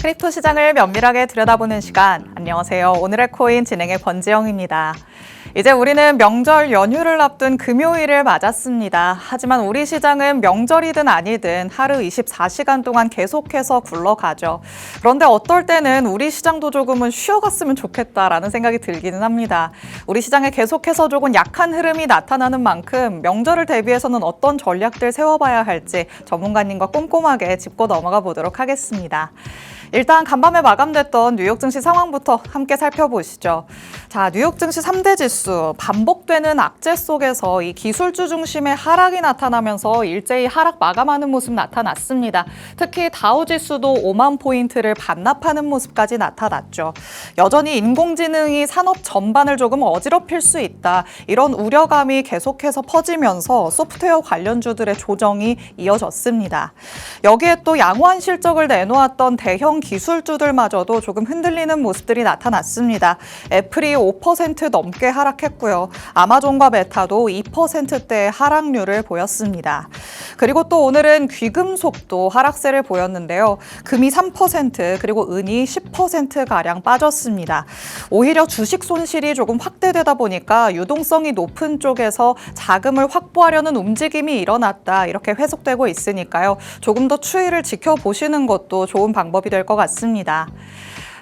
크립토 시장을 면밀하게 들여다보는 시간. 안녕하세요. 오늘의 코인 진행의 권지영입니다. 이제 우리는 명절 연휴를 앞둔 금요일을 맞았습니다. 하지만 우리 시장은 명절이든 아니든 하루 24시간 동안 계속해서 굴러가죠. 그런데 어떨 때는 우리 시장도 조금은 쉬어갔으면 좋겠다라는 생각이 들기는 합니다. 우리 시장에 계속해서 조금 약한 흐름이 나타나는 만큼 명절을 대비해서는 어떤 전략들 세워봐야 할지 전문가님과 꼼꼼하게 짚고 넘어가 보도록 하겠습니다. 일단 간밤에 마감됐던 뉴욕 증시 상황부터 함께 살펴보시죠. 자, 뉴욕 증시 3대 지수 반복되는 악재 속에서 이 기술주 중심의 하락이 나타나면서 일제히 하락 마감하는 모습 나타났습니다. 특히 다우 지수도 5만 포인트를 반납하는 모습까지 나타났죠. 여전히 인공지능이 산업 전반을 조금 어지럽힐 수 있다. 이런 우려감이 계속해서 퍼지면서 소프트웨어 관련주들의 조정이 이어졌습니다. 여기에 또 양호한 실적을 내놓았던 대형 기술주들마저도 조금 흔들리는 모습들이 나타났습니다. 애플이 5% 넘게 하락했고요. 아마존과 메타도 2%대의 하락률을 보였습니다. 그리고 또 오늘은 귀금속도 하락세를 보였는데요. 금이 3% 그리고 은이 10%가량 빠졌습니다. 오히려 주식 손실이 조금 확대되다 보니까 유동성이 높은 쪽에서 자금을 확보하려는 움직임이 일어났다. 이렇게 회속되고 있으니까요. 조금 더 추이를 지켜보시는 것도 좋은 방법이 될 것 같습니다.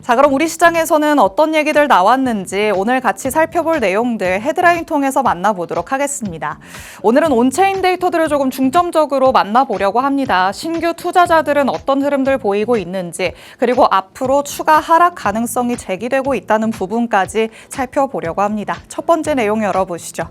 자, 그럼 우리 시장에서는 어떤 얘기들 나왔는지 오늘 같이 살펴볼 내용들 헤드라인 통해서 만나보도록 하겠습니다. 오늘은 온체인 데이터들을 조금 중점적으로 만나보려고 합니다. 신규 투자자들은 어떤 흐름들 보이고 있는지, 그리고 앞으로 추가 하락 가능성이 제기되고 있다는 부분까지 살펴보려고 합니다. 첫 번째 내용 열어보시죠.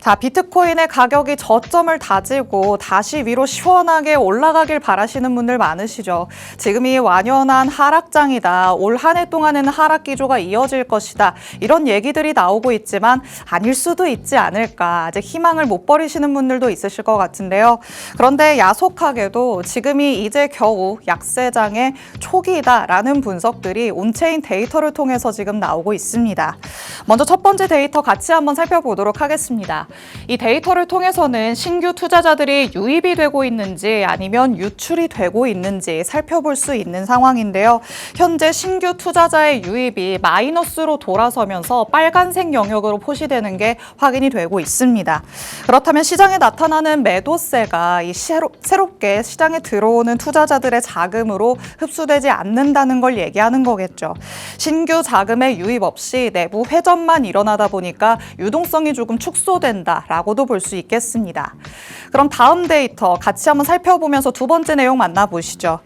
자, 비트코인의 가격이 저점을 다지고 다시 위로 시원하게 올라가길 바라시는 분들 많으시죠. 지금이 완연한 하락장이다. 올 한 해 동안에는 하락 기조가 이어질 것이다. 이런 얘기들이 나오고 있지만 아닐 수도 있지 않을까. 아직 희망을 못 버리시는 분들도 있으실 것 같은데요. 그런데 야속하게도 지금이 이제 겨우 약세장의 초기다라는 분석들이 온체인 데이터를 통해서 지금 나오고 있습니다. 먼저 첫 번째 데이터 같이 한번 살펴보도록 하겠습니다. 이 데이터를 통해서는 신규 투자자들이 유입이 되고 있는지 아니면 유출이 되고 있는지 살펴볼 수 있는 상황인데요. 현재 신규 투자자의 유입이 마이너스로 돌아서면서 빨간색 영역으로 표시되는 게 확인이 되고 있습니다. 그렇다면 시장에 나타나는 매도세가 이 새롭게 시장에 들어오는 투자자들의 자금으로 흡수되지 않는다는 걸 얘기하는 거겠죠. 신규 자금의 유입 없이 내부 회전만 일어나다 보니까 유동성이 조금 축소된다. 라고도 볼 수 있겠습니다. 그럼 다음 데이터 같이 한번 살펴보면서 두 번째 내용 만나보시죠.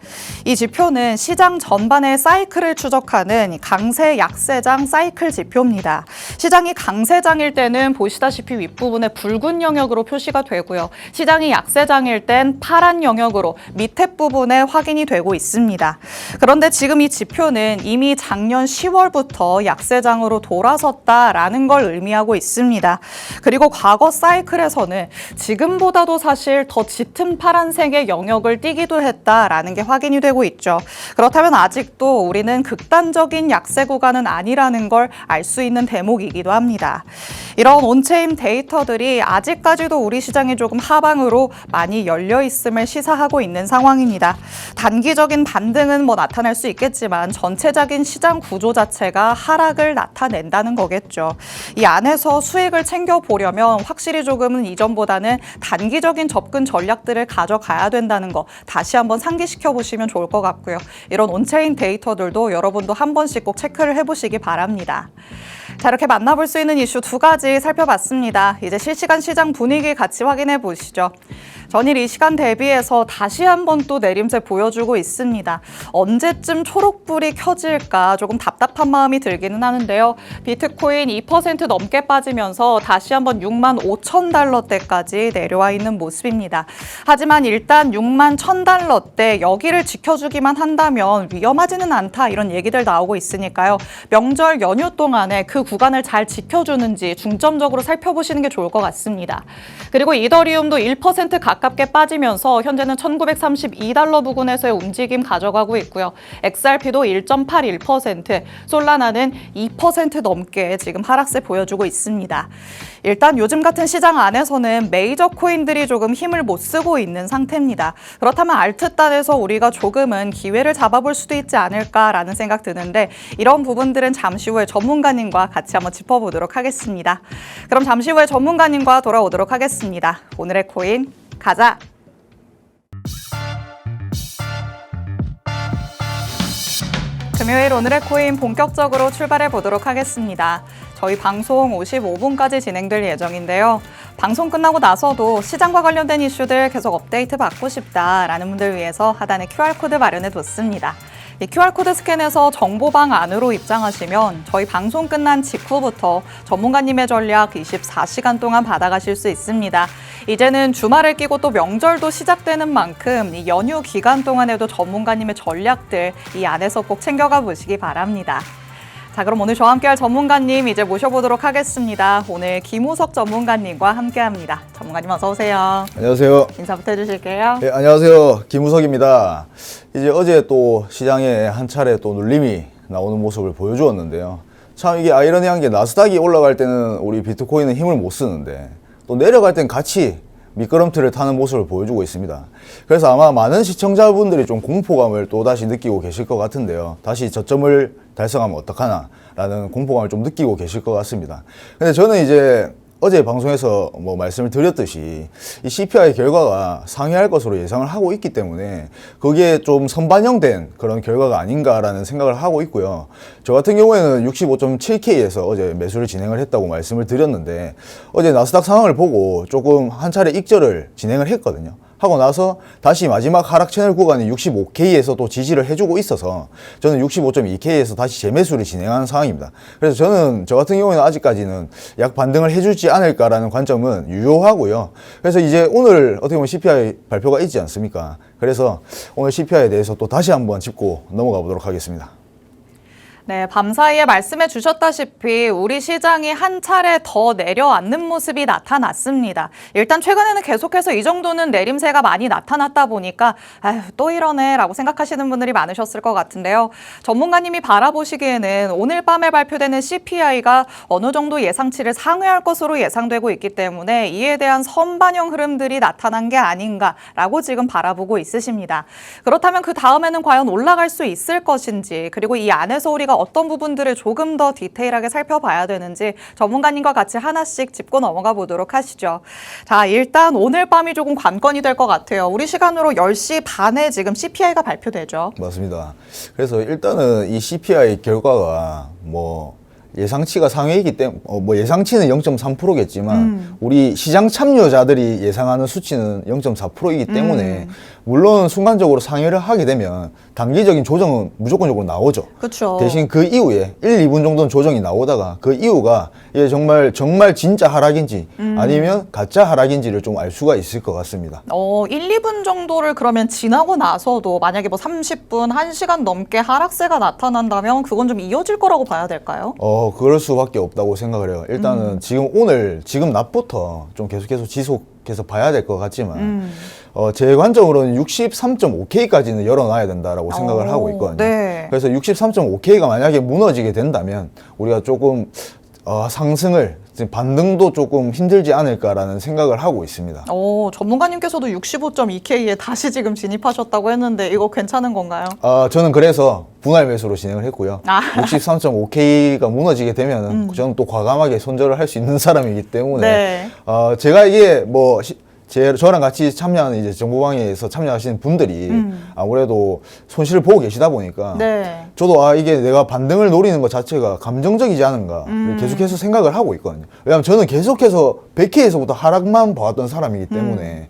이 지표는 시장 전반의 사이클을 추적하는 강세 약세장 사이클 지표입니다. 시장이 강세장일 때는 보시다시피 윗부분에 붉은 영역으로 표시가 되고요. 시장이 약세장일 땐 파란 영역으로 밑에 부분에 확인이 되고 있습니다. 그런데 지금 이 지표는 이미 작년 10월부터 약세장으로 돌아섰다라는 걸 의미하고 있습니다. 그리고 과거 사이클에서는 지금보다도 사실 더 짙은 파란색의 영역을 띠기도 했다라는 게 확인이 되고 있죠. 그렇다면 아직도 우리는 극단적인 약세 구간은 아니라는 걸 알 수 있는 대목이기도 합니다. 이런 온체인 데이터들이 아직까지도 우리 시장이 조금 하방으로 많이 열려 있음을 시사하고 있는 상황입니다. 단기적인 반등은 나타날 수 있겠지만 전체적인 시장 구조 자체가 하락을 나타낸다는 거겠죠. 이 안에서 수익을 챙겨보려면 확실히 조금은 이전보다는 단기적인 접근 전략들을 가져가야 된다는 거 다시 한번 상기시켜 보시면 좋을 것 같고요. 이런 온체인 데이터들도 여러분도 한 번씩 꼭 체크를 해보시기 바랍니다. 자, 이렇게 만나볼 수 있는 이슈 두 가지 살펴봤습니다. 이제 실시간 시장 분위기 같이 확인해 보시죠. 전일 이 시간 대비해서 다시 한번 또 내림세 보여주고 있습니다. 언제쯤 초록불이 켜질까 조금 답답한 마음이 들기는 하는데요. 비트코인 2% 넘게 빠지면서 다시 한번 6만 5천 달러대까지 내려와 있는 모습입니다. 하지만 일단 6만 1천 달러대 여기를 지켜주기만 한다면 위험하지는 않다 이런 얘기들 나오고 있으니까요. 명절 연휴 동안에 그 구간을 잘 지켜주는지 중점적으로 살펴보시는 게 좋을 것 같습니다. 그리고 이더리움도 1% 가까이 아깝게 빠지면서 현재는 1932달러 부근에서의 움직임 가져가고 있고요. XRP도 1.81%, 솔라나는 2% 넘게 지금 하락세 보여주고 있습니다. 일단 요즘 같은 시장 안에서는 메이저 코인들이 조금 힘을 못 쓰고 있는 상태입니다. 그렇다면 알트단에서 우리가 조금은 기회를 잡아볼 수도 있지 않을까라는 생각 드는데 이런 부분들은 잠시 후에 전문가님과 같이 한번 짚어보도록 하겠습니다. 그럼 잠시 후에 전문가님과 돌아오도록 하겠습니다. 오늘의 코인 가자! 금요일 오늘의 코인 본격적으로 출발해 보도록 하겠습니다. 저희 방송 55분까지 진행될 예정인데요. 방송 끝나고 나서도 시장과 관련된 이슈들 계속 업데이트 받고 싶다라는 분들 위해서 하단에 QR코드 마련해 뒀습니다. 이 QR코드 스캔해서 정보방 안으로 입장하시면 저희 방송 끝난 직후부터 전문가님의 전략 24시간 동안 받아가실 수 있습니다. 이제는 주말을 끼고 또 명절도 시작되는 만큼 이 연휴 기간 동안에도 전문가님의 전략들 이 안에서 꼭 챙겨가 보시기 바랍니다. 자, 그럼 오늘 저와 함께할 전문가님 이제 모셔보도록 하겠습니다. 오늘 김우석 전문가님과 함께합니다. 전문가님 어서 오세요. 안녕하세요. 인사부터 해주실게요. 네, 안녕하세요. 김우석입니다. 이제 어제 또 시장에 한 차례 또 눌림이 나오는 모습을 보여주었는데요. 참 이게 아이러니한 게 나스닥이 올라갈 때는 우리 비트코인은 힘을 못 쓰는데 또 내려갈 땐 같이 미끄럼틀을 타는 모습을 보여주고 있습니다. 그래서 아마 많은 시청자분들이 좀 공포감을 또다시 느끼고 계실 것 같은데요. 다시 저점을 달성하면 어떡하나 라는 공포감을 좀 느끼고 계실 것 같습니다. 근데 저는 이제 어제 방송에서 말씀을 드렸듯이 이 CPI 결과가 상회할 것으로 예상을 하고 있기 때문에 거기에 좀 선반영된 그런 결과가 아닌가라는 생각을 하고 있고요. 저 같은 경우에는 65.7K에서 어제 매수를 진행을 했다고 말씀을 드렸는데 어제 나스닥 상황을 보고 조금 한 차례 익절을 진행을 했거든요. 하고 나서 다시 마지막 하락 채널 구간이 65K에서 또 지지를 해주고 있어서 저는 65.2K에서 다시 재매수를 진행하는 상황입니다. 그래서 저는 저 같은 경우에는 아직까지는 약 반등을 해주지 않을까라는 관점은 유효하고요. 그래서 이제 오늘 어떻게 보면 CPI 발표가 있지 않습니까? 그래서 오늘 CPI에 대해서 또 다시 한번 짚고 넘어가 보도록 하겠습니다. 네, 밤사이에 말씀해 주셨다시피 우리 시장이 한 차례 더 내려앉는 모습이 나타났습니다. 일단 최근에는 계속해서 이 정도는 내림세가 많이 나타났다 보니까 아휴, 또 이러네 라고 생각하시는 분들이 많으셨을 것 같은데요. 전문가님이 바라보시기에는 오늘 밤에 발표되는 CPI가 어느 정도 예상치를 상회할 것으로 예상되고 있기 때문에 이에 대한 선반영 흐름들이 나타난 게 아닌가라고 지금 바라보고 있으십니다. 그렇다면 그 다음에는 과연 올라갈 수 있을 것인지 그리고 이 안에서 우리가 어떤 부분들을 조금 더 디테일하게 살펴봐야 되는지 전문가님과 같이 하나씩 짚고 넘어가 보도록 하시죠. 자, 일단 오늘 밤이 조금 관건이 될 것 같아요. 우리 시간으로 10시 반에 지금 CPI가 발표되죠. 맞습니다. 그래서 일단은 이 CPI 결과가 예상치가 상회이기 때문에 예상치는 0.3%겠지만 우리 시장 참여자들이 예상하는 수치는 0.4%이기 때문에 물론 순간적으로 상회를 하게 되면 단기적인 조정은 무조건적으로 나오죠. 그렇죠. 대신 그 이후에 1, 2분 정도는 조정이 나오다가 그 이후가 이게 정말 진짜 하락인지 아니면 가짜 하락인지를 좀 알 수가 있을 것 같습니다. 1, 2분 정도를 그러면 지나고 나서도 만약에 30분, 1시간 넘게 하락세가 나타난다면 그건 좀 이어질 거라고 봐야 될까요? 그럴 수밖에 없다고 생각을 해요. 일단은 지금 낮부터 좀 계속해서 지속해서 봐야 될 것 같지만 제 관점으로는 63.5K까지는 열어놔야 된다라고 생각을 하고 있거든요. 네. 그래서 63.5K가 만약에 무너지게 된다면 우리가 조금 상승을 반등도 조금 힘들지 않을까라는 생각을 하고 있습니다. 전문가님께서도 65.2K에 다시 지금 진입하셨다고 했는데 이거 괜찮은 건가요? 저는 그래서 분할 매수로 진행을 했고요. 63.5K가 무너지게 되면은 저는 또 과감하게 손절을 할 수 있는 사람이기 때문에 네. 제가 이게 저랑 같이 참여하는 이제 정보방에서 참여하시는 분들이 아무래도 손실을 보고 계시다 보니까 네. 저도 이게 내가 반등을 노리는 것 자체가 감정적이지 않은가 계속해서 생각을 하고 있거든요. 왜냐하면 저는 계속해서 100K에서부터 하락만 봐왔던 사람이기 때문에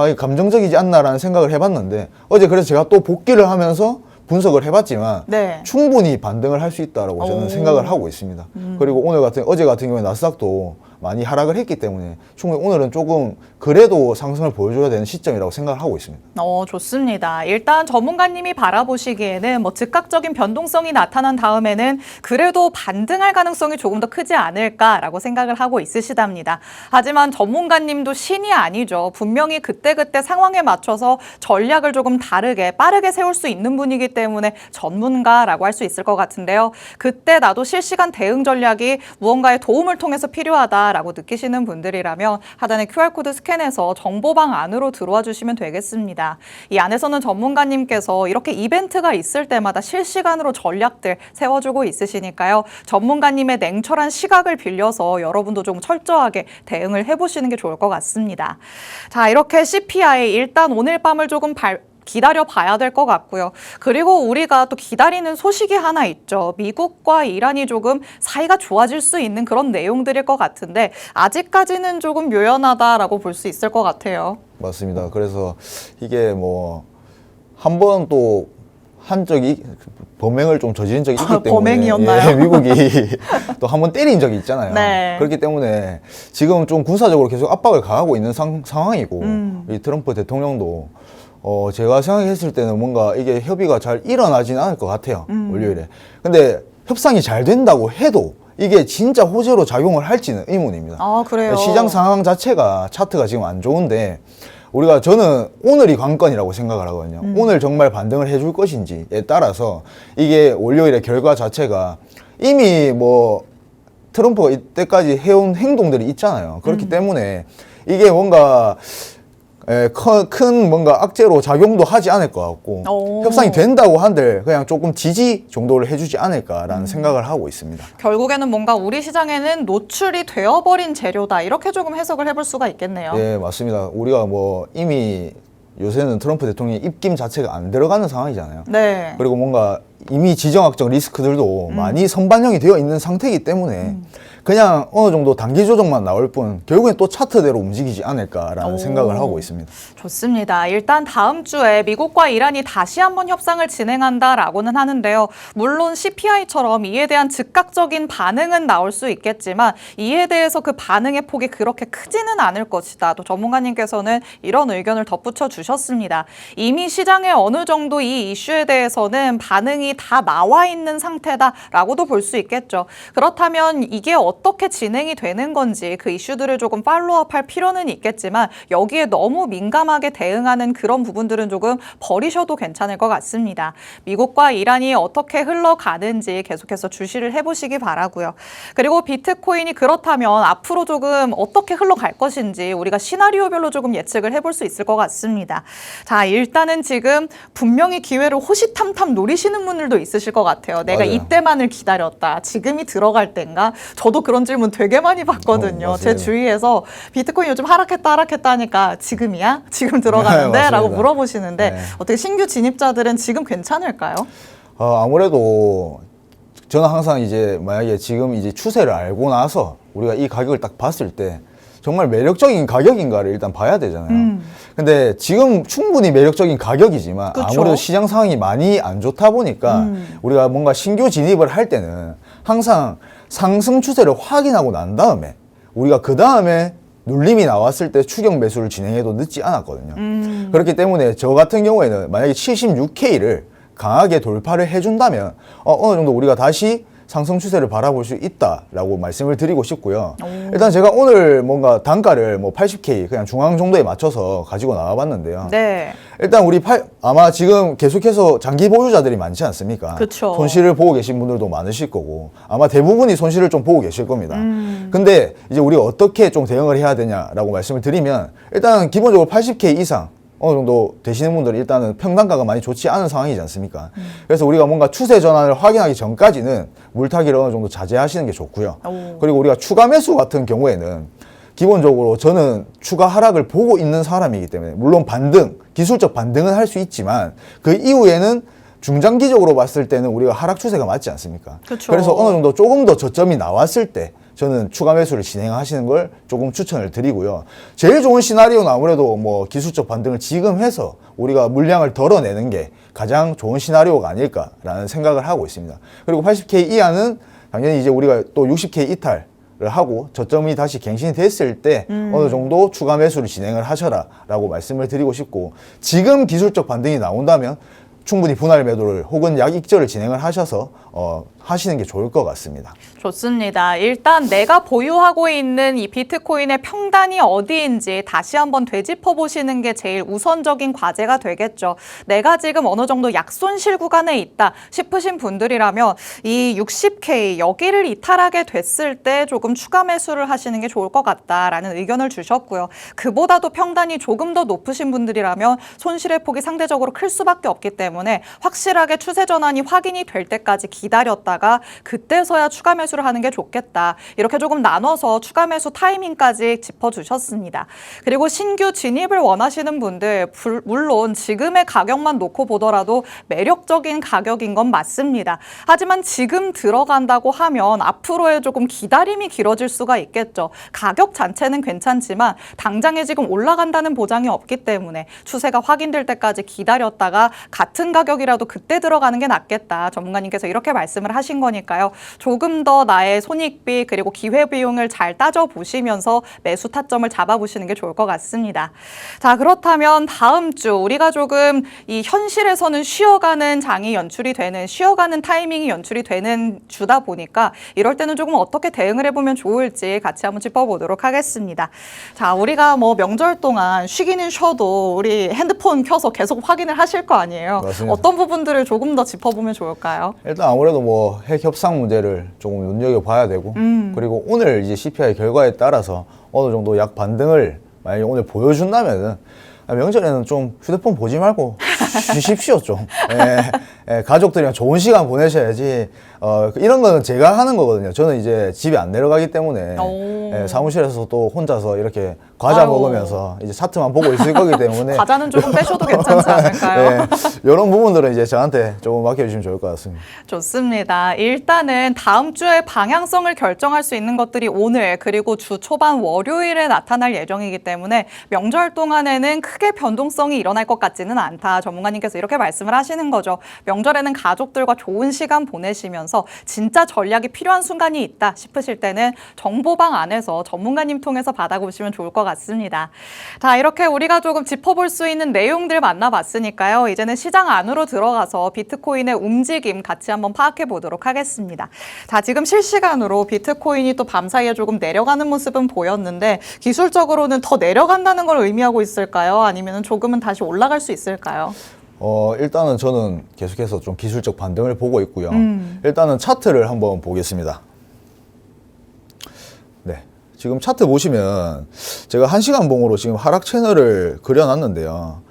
이게 감정적이지 않나라는 생각을 해봤는데 어제 그래서 제가 또 복귀를 하면서 분석을 해봤지만 네. 충분히 반등을 할 수 있다라고 저는 생각을 하고 있습니다. 그리고 어제 같은 경우에 나스닥도 많이 하락을 했기 때문에 충분히 오늘은 조금 그래도 상승을 보여줘야 되는 시점이라고 생각을 하고 있습니다. 좋습니다. 일단 전문가님이 바라보시기에는 뭐 즉각적인 변동성이 나타난 다음에는 그래도 반등할 가능성이 조금 더 크지 않을까라고 생각을 하고 있으시답니다. 하지만 전문가님도 신이 아니죠. 분명히 그때그때 상황에 맞춰서 전략을 조금 다르게 빠르게 세울 수 있는 분이기 때문에 전문가라고 할 수 있을 것 같은데요. 그때 나도 실시간 대응 전략이 무언가의 도움을 통해서 필요하다라고 느끼시는 분들이라면 하단의 QR코드 스캔해서 정보방 안으로 들어와 주시면 되겠습니다. 이 안에서는 전문가님께서 이렇게 이벤트가 있을 때마다 실시간으로 전략들 세워주고 있으시니까요. 전문가님의 냉철한 시각을 빌려서 여러분도 좀 철저하게 대응을 해보시는 게 좋을 것 같습니다. 자, 이렇게 CPI 일단 오늘 밤을 조금 기다려 봐야 될 것 같고요. 그리고 우리가 또 기다리는 소식이 하나 있죠. 미국과 이란이 조금 사이가 좋아질 수 있는 그런 내용들일 것 같은데 아직까지는 조금 묘연하다라고 볼 수 있을 것 같아요. 맞습니다. 그래서 이게 뭐 한 번 또 한 적이 범행을 좀 저지른 적이 있기 때문에 범행이었나요? 예, 미국이 또 한 번 때린 적이 있잖아요. 네. 그렇기 때문에 지금 좀 군사적으로 계속 압박을 가하고 있는 상황이고 이 트럼프 대통령도 제가 생각했을 때는 뭔가 이게 협의가 잘 일어나지는 않을 것 같아요. 월요일에. 근데 협상이 잘 된다고 해도 이게 진짜 호재로 작용을 할지는 의문입니다. 아, 그래요? 시장 상황 자체가 차트가 지금 안 좋은데 저는 오늘이 관건이라고 생각을 하거든요. 오늘 정말 반등을 해줄 것인지에 따라서 이게 월요일의 결과 자체가 이미 뭐 트럼프가 이때까지 해온 행동들이 있잖아요. 그렇기 때문에 이게 뭔가 큰 뭔가 악재로 작용도 하지 않을 것 같고 협상이 된다고 한들 그냥 조금 지지 정도를 해주지 않을까라는 생각을 하고 있습니다. 결국에는 뭔가 우리 시장에는 노출이 되어버린 재료다 이렇게 조금 해석을 해볼 수가 있겠네요. 네, 맞습니다. 우리가 뭐 이미 요새는 트럼프 대통령의 입김 자체가 안 들어가는 상황이잖아요. 네. 그리고 뭔가 이미 지정학적 리스크들도 많이 선반영이 되어 있는 상태이기 때문에 그냥 어느 정도 단기 조정만 나올 뿐 결국엔 또 차트대로 움직이지 않을까라는 생각을 하고 있습니다. 좋습니다. 일단 다음 주에 미국과 이란이 다시 한번 협상을 진행한다라고는 하는데요. 물론 CPI처럼 이에 대한 즉각적인 반응은 나올 수 있겠지만 이에 대해서 그 반응의 폭이 그렇게 크지는 않을 것이다. 또 전문가님께서는 이런 의견을 덧붙여 주셨습니다. 이미 시장에 어느 정도 이 이슈에 대해서는 반응이 다 나와 있는 상태다라고도 볼 수 있겠죠. 그렇다면 이게 어떻게 진행이 되는 건지 그 이슈들을 조금 팔로우업할 필요는 있겠지만 여기에 너무 민감하게 대응하는 그런 부분들은 조금 버리셔도 괜찮을 것 같습니다. 미국과 이란이 어떻게 흘러가는지 계속해서 주시를 해보시기 바라고요. 그리고 비트코인이 그렇다면 앞으로 조금 어떻게 흘러갈 것인지 우리가 시나리오별로 조금 예측을 해볼 수 있을 것 같습니다. 자, 일단은 지금 분명히 기회를 호시탐탐 노리시는 분들도 있으실 것 같아요. 내가 맞아요. 이때만을 기다렸다. 지금이 들어갈 때인가? 저도 그런 질문 되게 많이 받거든요. 제 맞아요. 주위에서 비트코인 요즘 하락했다 하니까 지금이야? 지금 들어가는데? 네, 라고 맞습니다. 물어보시는데 네. 어떻게 신규 진입자들은 지금 괜찮을까요? 아무래도 저는 항상 이제 만약에 지금 이제 추세를 알고 나서 우리가 이 가격을 딱 봤을 때 정말 매력적인 가격인가를 일단 봐야 되잖아요. 근데 지금 충분히 매력적인 가격이지만 그쵸? 아무래도 시장 상황이 많이 안 좋다 보니까 우리가 뭔가 신규 진입을 할 때는 항상 상승 추세를 확인하고 난 다음에 우리가 그 다음에 눌림이 나왔을 때 추격 매수를 진행해도 늦지 않았거든요. 그렇기 때문에 저 같은 경우에는 만약에 76K를 강하게 돌파를 해준다면 어느 정도 우리가 다시 상승 추세를 바라볼 수 있다라고 말씀을 드리고 싶고요. 일단 제가 오늘 뭔가 단가를 뭐 80K 그냥 중앙 정도에 맞춰서 가지고 나와봤는데요. 네. 일단 아마 지금 계속해서 장기 보유자들이 많지 않습니까? 그쵸. 손실을 보고 계신 분들도 많으실 거고 아마 대부분이 손실을 좀 보고 계실 겁니다. 근데 이제 우리가 어떻게 좀 대응을 해야 되냐라고 말씀을 드리면 일단 기본적으로 80K 이상 어느 정도 되시는 분들은 일단은 평단가가 많이 좋지 않은 상황이지 않습니까? 그래서 우리가 뭔가 추세 전환을 확인하기 전까지는 물타기를 어느 정도 자제하시는 게 좋고요. 그리고 우리가 추가 매수 같은 경우에는 기본적으로 저는 추가 하락을 보고 있는 사람이기 때문에 물론 기술적 반등은 할 수 있지만 그 이후에는 중장기적으로 봤을 때는 우리가 하락 추세가 맞지 않습니까? 그쵸. 그래서 어느 정도 조금 더 저점이 나왔을 때 저는 추가 매수를 진행하시는 걸 조금 추천을 드리고요. 제일 좋은 시나리오는 아무래도 뭐 기술적 반등을 지금 해서 우리가 물량을 덜어내는 게 가장 좋은 시나리오가 아닐까라는 생각을 하고 있습니다. 그리고 80K 이하는 당연히 이제 우리가 또 60K 이탈 하고 저점이 다시 갱신이 됐을 때 어느 정도 추가 매수를 진행을 하셔라 라고 말씀을 드리고 싶고, 지금 기술적 반등이 나온다면 충분히 분할 매도를 혹은 약익절을 진행을 하셔서 하시는 게 좋을 것 같습니다. 좋습니다. 일단 내가 보유하고 있는 이 비트코인의 평단이 어디인지 다시 한번 되짚어 보시는 게 제일 우선적인 과제가 되겠죠. 내가 지금 어느 정도 약손실 구간에 있다 싶으신 분들이라면 이 60K 여기를 이탈하게 됐을 때 조금 추가 매수를 하시는 게 좋을 것 같다라는 의견을 주셨고요. 그보다도 평단이 조금 더 높으신 분들이라면 손실의 폭이 상대적으로 클 수밖에 없기 때문에 확실하게 추세 전환이 확인이 될 때까지 기다렸다가 그때서야 추가 매수를 하는 게 좋겠다. 이렇게 조금 나눠서 추가 매수 타이밍까지 짚어주셨습니다. 그리고 신규 진입을 원하시는 분들, 물론 지금의 가격만 놓고 보더라도 매력적인 가격인 건 맞습니다. 하지만 지금 들어간다고 하면 앞으로의 조금 기다림이 길어질 수가 있겠죠. 가격 자체는 괜찮지만 당장에 지금 올라간다는 보장이 없기 때문에 추세가 확인될 때까지 기다렸다가 같은 가격이라도 그때 들어가는 게 낫겠다. 전문가님께서 이렇게 말씀을 하신 거니까요. 조금 더 나의 손익비 그리고 기회비용을 잘 따져보시면서 매수 타점을 잡아보시는 게 좋을 것 같습니다. 자, 그렇다면 다음 주 우리가 조금 이 현실에서는 쉬어가는 장이 연출이 되는, 쉬어가는 타이밍이 연출이 되는 주다 보니까 이럴 때는 조금 어떻게 대응을 해보면 좋을지 같이 한번 짚어보도록 하겠습니다. 자, 우리가 뭐 명절 동안 쉬기는 쉬어도 우리 핸드폰 켜서 계속 확인을 하실 거 아니에요. 맞습니다. 어떤 부분들을 조금 더 짚어보면 좋을까요? 일단 아무래도 뭐 핵 협상 문제를 조금 눈여겨봐야 되고, 그리고 오늘 이제 CPI 결과에 따라서 어느 정도 약 반등을 만약에 오늘 보여준다면은 명절에는 좀 휴대폰 보지 말고 쉬십시오 좀. 가족들이랑 좋은 시간 보내셔야지. 이런 거는 제가 하는 거거든요. 저는 이제 집에 안 내려가기 때문에 사무실에서 또 혼자서 이렇게 과자 아유. 먹으면서 이제 차트만 보고 있을 거기 때문에 과자는 조금 빼셔도 괜찮지 않을까요? 이런 부분들은 이제 저한테 조금 맡겨주시면 좋을 것 같습니다. 좋습니다. 일단은 다음 주의 방향성을 결정할 수 있는 것들이 오늘 그리고 주 초반 월요일에 나타날 예정이기 때문에 명절 동안에는 크게 변동성이 일어날 것 같지는 않다. 전문가님께서 이렇게 말씀을 하시는 거죠. 명절에는 가족들과 좋은 시간 보내시면서 진짜 전략이 필요한 순간이 있다 싶으실 때는 정보방 안에서 전문가님 통해서 받아보시면 좋을 것 같습니다. 자, 이렇게 우리가 조금 짚어볼 수 있는 내용들 만나봤으니까요. 이제는 시장 안으로 들어가서 비트코인의 움직임 같이 한번 파악해 보도록 하겠습니다. 자, 지금 실시간으로 비트코인이 또 밤사이에 조금 내려가는 모습은 보였는데 기술적으로는 더 내려간다는 걸 의미하고 있을까요? 아니면 조금은 다시 올라갈 수 있을까요? 일단은 저는 계속해서 좀 기술적 반등을 보고 있고요. 일단은 차트를 한번 보겠습니다. 네. 지금 차트 보시면 제가 1시간 봉으로 지금 하락 채널을 그려놨는데요.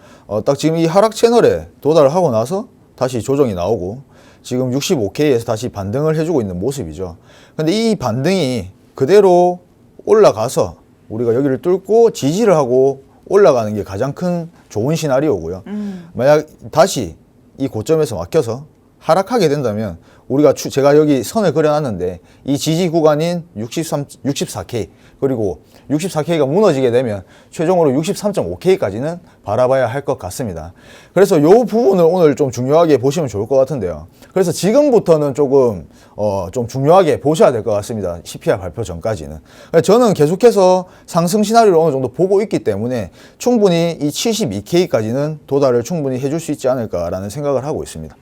딱 지금 이 하락 채널에 도달을 하고 나서 다시 조정이 나오고 지금 65K에서 다시 반등을 해주고 있는 모습이죠. 근데 이 반등이 그대로 올라가서 우리가 여기를 뚫고 지지를 하고 올라가는 게 가장 큰 좋은 시나리오고요. 만약 다시 이 고점에서 막혀서 하락하게 된다면 우리가 제가 여기 선을 그려놨는데 이 지지 구간인 64K 그리고 64K가 무너지게 되면 최종으로 63.5K까지는 바라봐야 할 것 같습니다. 그래서 이 부분을 오늘 좀 중요하게 보시면 좋을 것 같은데요. 그래서 지금부터는 조금 좀 중요하게 보셔야 될 것 같습니다. CPI 발표 전까지는. 저는 계속해서 상승 시나리오를 어느 정도 보고 있기 때문에 충분히 이 72K까지는 도달을 충분히 해줄 수 있지 않을까라는 생각을 하고 있습니다.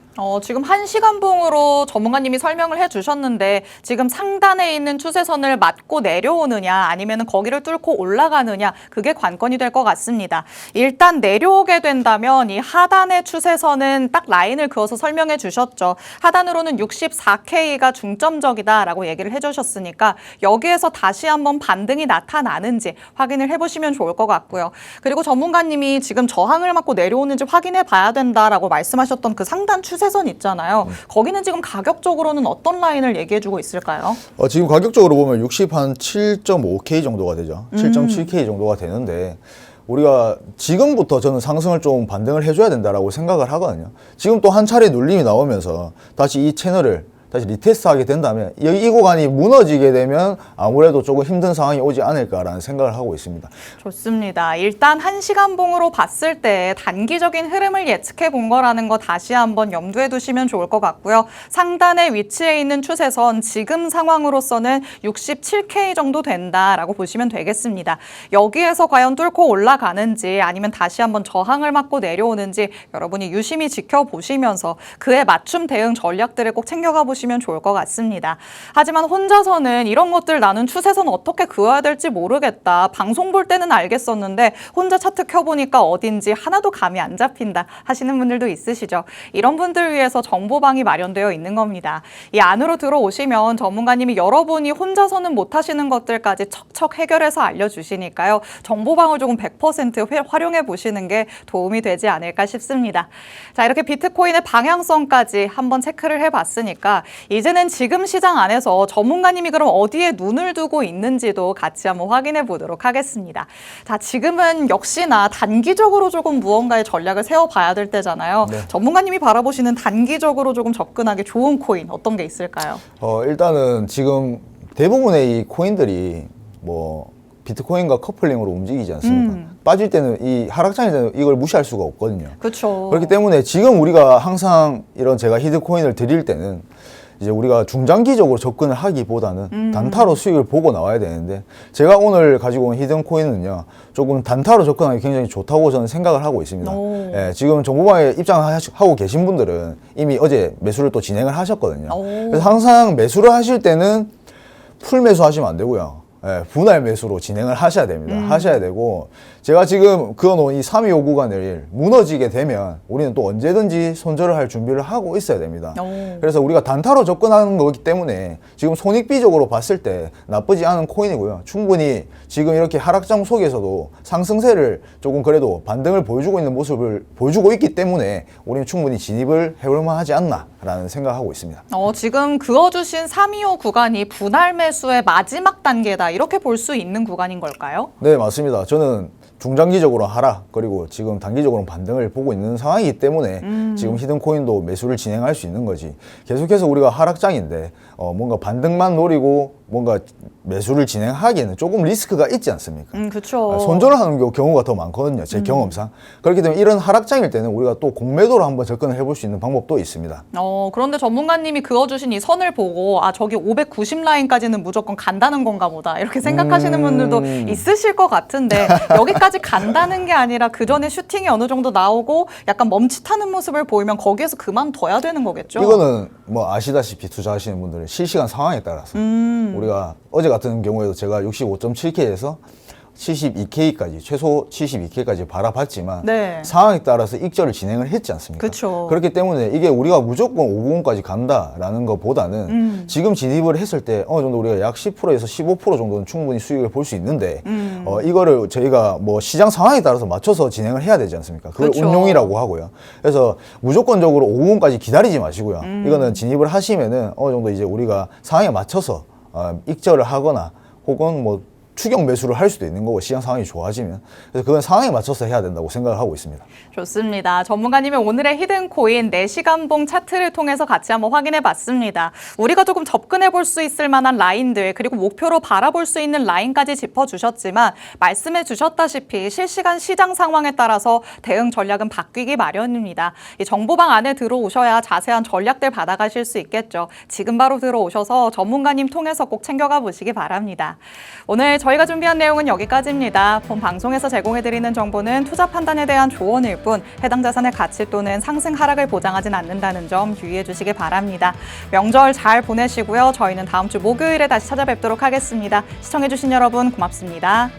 지금 1시간 봉으로 전문가님이 설명을 해주셨는데 지금 상단에 있는 추세선을 맞고 내려오느냐 아니면 거기를 뚫고 올라가느냐 그게 관건이 될 것 같습니다. 일단 내려오게 된다면 이 하단의 추세선은 딱 라인을 그어서 설명해 주셨죠. 하단으로는 64K가 중점적이다라고 얘기를 해주셨으니까 여기에서 다시 한번 반등이 나타나는지 확인을 해보시면 좋을 것 같고요. 그리고 전문가님이 지금 저항을 맞고 내려오는지 확인해 봐야 된다라고 말씀하셨던 그 상단 추세선 있잖아요. 거기는 지금 가격적으로는 어떤 라인을 얘기해주고 있을까요? 지금 가격적으로 보면 67.5K 정도가 되죠. 7.7K 정도가 되는데 우리가 지금부터 저는 상승을 좀 반등을 해줘야 된다라고 생각을 하거든요. 지금 또 한 차례 눌림이 나오면서 다시 이 채널을 다시 리테스트하게 된다면 이 구간이 무너지게 되면 아무래도 조금 힘든 상황이 오지 않을까라는 생각을 하고 있습니다. 좋습니다. 일단 1시간봉으로 봤을 때 단기적인 흐름을 예측해 본 거라는 거 다시 한번 염두에 두시면 좋을 것 같고요. 상단에 위치해 있는 추세선 지금 상황으로서는 67K 정도 된다라고 보시면 되겠습니다. 여기에서 과연 뚫고 올라가는지 아니면 다시 한번 저항을 맞고 내려오는지 여러분이 유심히 지켜보시면서 그에 맞춤 대응 전략들을 꼭 챙겨가 보시면 좋을 것 같습니다. 하지만 혼자서는 이런 것들 나는 추세선 어떻게 그어야 될지 모르겠다. 방송 볼 때는 알겠었는데 혼자 차트 켜보니까 어딘지 하나도 감이 안 잡힌다 하시는 분들도 있으시죠. 이런 분들 위해서 정보방이 마련되어 있는 겁니다. 이 안으로 들어오시면 전문가님이 여러분이 혼자서는 못하시는 것들까지 척척 해결해서 알려주시니까요. 정보방을 조금 100% 활용해 보시는 게 도움이 되지 않을까 싶습니다. 자, 이렇게 비트코인의 방향성까지 한번 체크를 해봤으니까 이제는 지금 시장 안에서 전문가님이 그럼 어디에 눈을 두고 있는지도 같이 한번 확인해 보도록 하겠습니다. 자, 지금은 역시나 단기적으로 조금 무언가의 전략을 세워봐야 될 때잖아요. 네. 전문가님이 바라보시는 단기적으로 조금 접근하기 좋은 코인 어떤 게 있을까요? 일단은 지금 대부분의 이 코인들이 뭐 비트코인과 커플링으로 움직이지 않습니까? 빠질 때는 이 하락장일 때는 이걸 무시할 수가 없거든요. 그렇죠. 그렇기 때문에 지금 우리가 항상 이런 제가 히트코인을 드릴 때는 이제 우리가 중장기적으로 접근을 하기보다는 단타로 수익을 보고 나와야 되는데 제가 오늘 가지고 온 히든코인은요 조금 단타로 접근하기 굉장히 좋다고 저는 생각을 하고 있습니다. 예, 지금 정보방에 입장하고 계신 분들은 이미 어제 매수를 또 진행을 하셨거든요. 그래서 항상 매수를 하실 때는 풀 매수하시면 안 되고요. 예, 분할 매수로 진행을 하셔야 됩니다. 하셔야 되고 제가 지금 그어놓은 이 325 구간을 무너지게 되면 우리는 또 언제든지 손절을 할 준비를 하고 있어야 됩니다. 그래서 우리가 단타로 접근하는 거기 때문에 지금 손익비적으로 봤을 때 나쁘지 않은 코인이고요. 충분히 지금 이렇게 하락장 속에서도 상승세를 조금 그래도 반등을 보여주고 있는 모습을 보여주고 있기 때문에 우리는 충분히 진입을 해볼만 하지 않나라는 생각을 하고 있습니다. 지금 그어주신 325 구간이 분할 매수의 마지막 단계다. 이렇게 볼 수 있는 구간인 걸까요? 네, 맞습니다. 저는 중장기적으로 하락 그리고 지금 단기적으로 반등을 보고 있는 상황이기 때문에 지금 히든코인도 매수를 진행할 수 있는 거지. 계속해서 우리가 하락장인데 뭔가 반등만 노리고 뭔가 매수를 진행하기에는 조금 리스크가 있지 않습니까? 그렇죠. 손절을 하는 경우가 더 많거든요. 제 경험상. 그렇기 때문에 이런 하락장일 때는 우리가 또 공매도로 한번 접근을 해볼 수 있는 방법도 있습니다. 그런데 전문가님이 그어주신 이 선을 보고 저기 590 라인까지는 무조건 간다는 건가 보다 이렇게 생각하시는 분들도 있으실 것 같은데 여기까지 간다는 게 아니라 그 전에 슈팅이 어느 정도 나오고 약간 멈칫하는 모습을 보이면 거기에서 그만둬야 되는 거겠죠? 이거는 뭐 아시다시피 투자하시는 분들은 실시간 상황에 따라서 우리가 어제 같은 경우에도 제가 65.7K에서 72K까지 최소 72K까지 바라봤지만 네. 상황에 따라서 익절을 진행을 했지 않습니까? 그쵸. 그렇기 때문에 이게 우리가 무조건 590까지 간다라는 것보다는 지금 진입을 했을 때 어느 정도 우리가 약 10%에서 15% 정도는 충분히 수익을 볼 수 있는데 이거를 저희가 뭐 시장 상황에 따라서 맞춰서 진행을 해야 되지 않습니까? 그걸 그쵸. 운용이라고 하고요. 그래서 무조건적으로 590까지 기다리지 마시고요. 이거는 진입을 하시면은 어느 정도 이제 우리가 상황에 맞춰서 익절을 하거나 혹은 뭐 추격 매수를 할 수도 있는 거고 시장 상황이 좋아지면 그래서 그건 상황에 맞춰서 해야 된다고 생각을 하고 있습니다. 좋습니다. 전문가님의 오늘의 히든코인 4시간봉 차트를 통해서 같이 한번 확인해 봤습니다. 우리가 조금 접근해 볼 수 있을 만한 라인들 그리고 목표로 바라볼 수 있는 라인까지 짚어주셨지만 말씀해 주셨다시피 실시간 시장 상황에 따라서 대응 전략은 바뀌기 마련입니다. 이 정보방 안에 들어오셔야 자세한 전략들 받아가실 수 있겠죠. 지금 바로 들어오셔서 전문가님 통해서 꼭 챙겨가 보시기 바랍니다. 오늘 저희가 준비한 내용은 여기까지입니다. 본 방송에서 제공해드리는 정보는 투자 판단에 대한 조언일 뿐 해당 자산의 가치 또는 상승 하락을 보장하진 않는다는 점 유의해 주시기 바랍니다. 명절 잘 보내시고요. 저희는 다음 주 목요일에 다시 찾아뵙도록 하겠습니다. 시청해주신 여러분 고맙습니다.